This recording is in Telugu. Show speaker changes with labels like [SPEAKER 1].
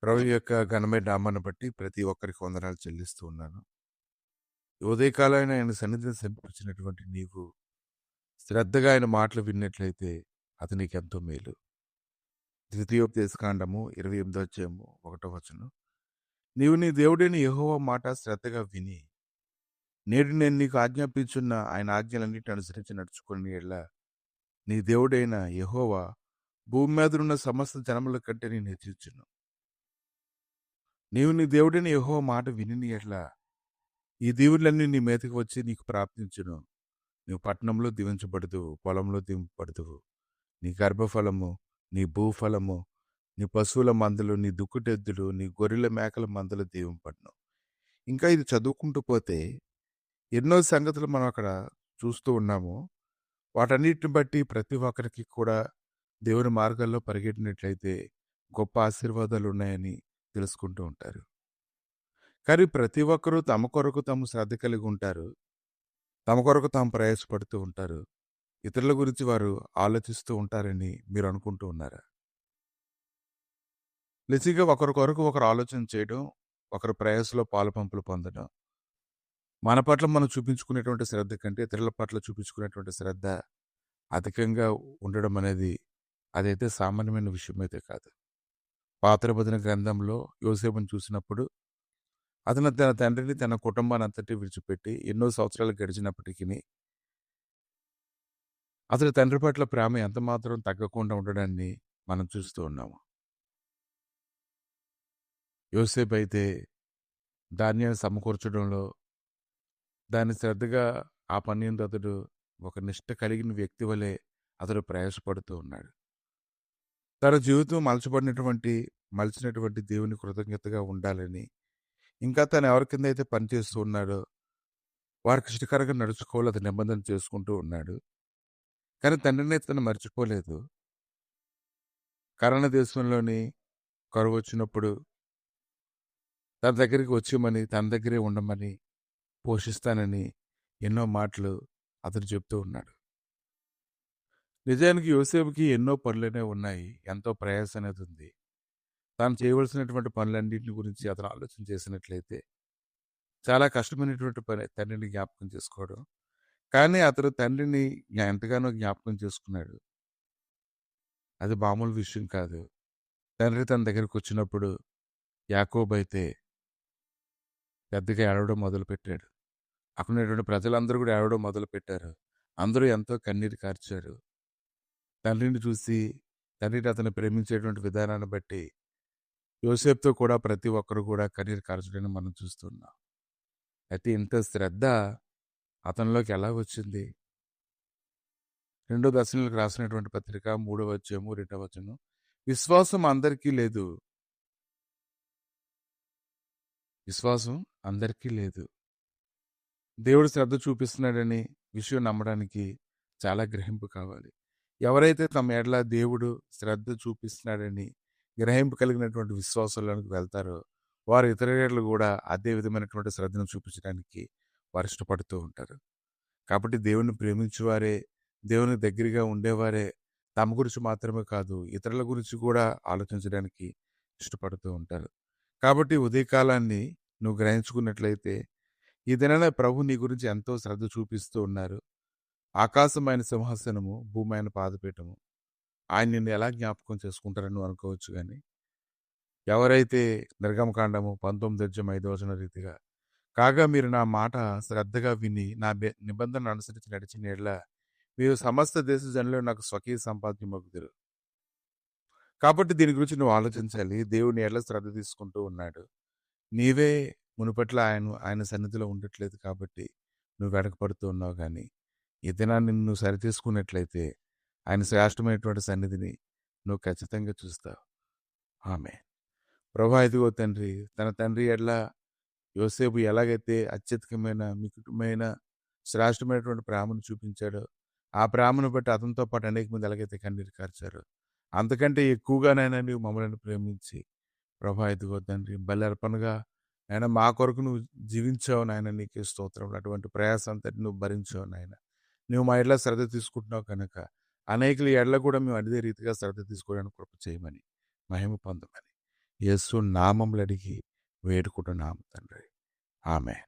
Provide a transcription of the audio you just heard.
[SPEAKER 1] ప్రభు యొక్క ఘనమైన నామాన్ని బట్టి ప్రతి ఒక్కరికి వందనాలు చెల్లిస్తూ ఉన్నాను. ఈ ఉదయకాలమైన ఆయన సన్నిధిని సమర్పించినటువంటి నీవు శ్రద్ధగా ఆయన మాటలు విన్నట్లయితే అది నీకెంతో మేలు. ద్వితీయోపదేశకాండము 28 అధ్యాయము 1 వచనం. నీవు నీ దేవుడైన యెహోవా మాట శ్రద్ధగా విని నేడు నేను నీకు ఆజ్ఞాపించున్న ఆయన ఆజ్ఞలన్నిటిని అనుసరించి నడుచుకుని ఎడల నీ దేవుడైన యెహోవా భూమి మీద ఉన్న సమస్త జనముల కంటే నేను హెచ్చించును. నీవు నీ దేవుడైన యెహోవా మాట విని ఎడల ఈ దీవులన్నీ నీ మీదకి వచ్చి నీకు ప్రాప్తించును. నీవు పట్టణంలో దీవించబడదువు, పొలంలో దీవింపబడదువు. నీ గర్భఫలము, నీ భూఫలము, నీ పశువుల మందలు, నీ దుక్కుటెద్దులు, నీ గొర్రెల మేకల మందలు దీవింపబడును. ఇంకా ఇది చదువుకుంటూ పోతే ఎన్నో సంగతులు మనం అక్కడ చూస్తూ ఉన్నాము. వాటన్నిటిని బట్టి ప్రతి ఒక్కరికి కూడా దేవుని మార్గాల్లో పరిగెట్టినట్లయితే గొప్ప ఆశీర్వాదాలు ఉన్నాయని తెలుసుకుంటూ ఉంటారు. కానీ ప్రతి ఒక్కరూ తమ కొరకు తాము శ్రద్ధ కలిగి ఉంటారు. తమ కొరకు తాము ప్రయాసపడుతూ ఉంటారు. ఇతరుల గురించి వారు ఆలోచిస్తూ ఉంటారని మీరు అనుకుంటూ ఉన్నారా? నిజంగా ఒకరి కొరకు ఒకరు ఆలోచన చేయడం, ఒకరి ప్రయాసలో పాలుపంపులు పొందడం, మన పట్ల మనం చూపించుకునేటువంటి శ్రద్ధ కంటే ఇతరుల పట్ల చూపించుకునేటువంటి శ్రద్ధ అధికంగా ఉండడం అనేది అదైతే సామాన్యమైన విషయం అయితే కాదు. పాత నిబంధన గ్రంథంలో యోసేపుని చూసినప్పుడు అతను తన తండ్రిని, తన కుటుంబాన్ని అంతటి విడిచిపెట్టి ఎన్నో సంవత్సరాలు గడిచినప్పటికీ అతని తండ్రి పట్ల ప్రేమ ఎంత మాత్రం తగ్గకుండా ఉండడాన్ని మనం చూస్తూ ఉన్నాము. యోసేపు అయితే ధాన్యాన్ని సమకూర్చడంలో దాన్ని శ్రద్ధగా ఆ పని యందు అతడు ఒక నిష్ట కలిగిన వ్యక్తి వలె అతడు ప్రయాసపడుతూ ఉన్నాడు. తన జీవితం మలిచినటువంటి దేవుని కృతజ్ఞతగా ఉండాలని, ఇంకా తను ఎవరి కింద అయితే పనిచేస్తూ ఉన్నాడో వారికి ఇష్టకరంగా నడుచుకోవాలి, అది నిబంధన చేసుకుంటూ ఉన్నాడు. కానీ తండ్రిని అయితే తను మర్చిపోలేదు. కరణ దేశంలోని కరువు వచ్చినప్పుడు తన దగ్గరికి వచ్చేయమని, తన దగ్గరే ఉండమని, పోషిస్తానని ఎన్నో మాటలు అతను చెప్తూ ఉన్నాడు. నిజానికి యోసేపుకి ఎన్నో పనులనే ఉన్నాయి. ఎంతో ప్రయాస అనేది ఉంది. తాను చేయవలసినటువంటి పనులన్నింటిని గురించి అతను ఆలోచన చేసినట్లయితే చాలా కష్టమైనటువంటి పని తండ్రిని జ్ఞాపకం చేసుకోవడం. కానీ అతడు తండ్రిని ఎంతగానో జ్ఞాపకం చేసుకున్నాడు. అది మామూలు విషయం కాదు. తండ్రి తన దగ్గరికి వచ్చినప్పుడు యాకోబు అయితే పెద్దగా ఏడవడం మొదలుపెట్టాడు. అక్కడ ఉన్నటువంటి ప్రజలందరూ కూడా ఏడవడం మొదలుపెట్టారు. అందరూ ఎంతో కన్నీరు కార్చారు. తండ్రిని చూసి, తండ్రిని అతను ప్రేమించేటువంటి విధానాన్ని బట్టి యోసేపుతో కూడా ప్రతి ఒక్కరు కూడా కన్నీరు కార్చడాన్ని మనం చూస్తున్నాం. అయితే ఇంత శ్రద్ధ అతనిలోకి ఎలా వచ్చింది? 2 దశలకు రాసినటువంటి పత్రిక 3వ అధ్యాయము 2వ వచనం. విశ్వాసం అందరికీ లేదు. విశ్వాసం అందరికీ లేదు. దేవుడు శ్రద్ధ చూపిస్తున్నాడని విషయం నమ్మడానికి చాలా గ్రహింపు కావాలి. ఎవరైతే తమ ఎడల దేవుడు శ్రద్ధ చూపిస్తున్నాడని గ్రహింపు కలిగినటువంటి విశ్వాసంలోనికి వెళ్తారో వారు ఇతరులు కూడా అదే విధమైనటువంటి శ్రద్ధను చూపించడానికి వారు ఇష్టపడుతూ ఉంటారు. కాబట్టి దేవుని ప్రేమించేవారే, దేవుని దగ్గరగా ఉండేవారే తమ గురించి మాత్రమే కాదు ఇతరుల గురించి కూడా ఆలోచించడానికి ఇష్టపడుతూ ఉంటారు. కాబట్టి ఉదయకాలాన్ని నువ్వు గ్రహించుకున్నట్లయితే ఈ దినాన ప్రభు నీ గురించి ఎంతో శ్రద్ధ చూపిస్తూ ఉన్నారు. ఆకాశమైన సింహాసనము, భూమి ఆయన పాదపీఠము. ఆయన నిన్ను ఎలా జ్ఞాపకం చేసుకుంటారని నువ్వు అనుకోవచ్చు. కానీ ఎవరైతే నిర్గమకాండము 19:5 రీతిగా కాగా మీరు నా మాట శ్రద్ధగా విని నా నిబంధన అనుసరించి నడిచిన యెడల మీరు సమస్త దేశ జనులు నాకు స్వకీయ సంపాద్యమగుదురు. కాబట్టి దీని గురించి నువ్వు ఆలోచించాలి. దేవుని ఎడల శ్రద్ధ తీసుకుంటూ ఉన్నాడు. నీవే మునుపట్ల ఆయన సన్నిధిలో ఉండట్లేదు కాబట్టి నువ్వు వెనకపడుతూ ఉన్నావు. కానీ ఈ దినాన్ని నువ్వు సరిచేసుకున్నట్లయితే ఆయన శ్రేష్టమైనటువంటి సన్నిధిని నువ్వు ఖచ్చితంగా చూస్తావు. ఆమె ప్రభా ఇదిగో తండ్రి, తన తండ్రి ఎడల యోసేపు ఎలాగైతే అత్యధికమైన మికుటమైన శ్రేష్టమైనటువంటి ప్రేమను చూపించాడో ఆ ప్రేమను బట్టి అతనితో పాటు అనేక మంది ఎలాగైతే కన్నీరు కార్చారో అంతకంటే ఎక్కువగానైనా నువ్వు మమ్మల్ని ప్రేమించి ప్రభా ఇదిగో తండ్రి బలి అర్పణగా ఆయన మా కొరకు నువ్వు జీవించావు నాయన, నీకే స్తోత్రం. అటువంటి ప్రయాస అంతటి నువ్వు భరించావు నాయన. నువ్వు మా ఎడల శ్రద్ధ తీసుకుంటున్నావు కనుక అనేకుల ఎడల కూడా మేము అదే రీతిగా శ్రద్ధ తీసుకోవడానికి కృప చేయమని, మహిమ పొందమని యేసు నామములు అడిగి వేడుకుంటున్నాము తండ్రి. ఆమెన్.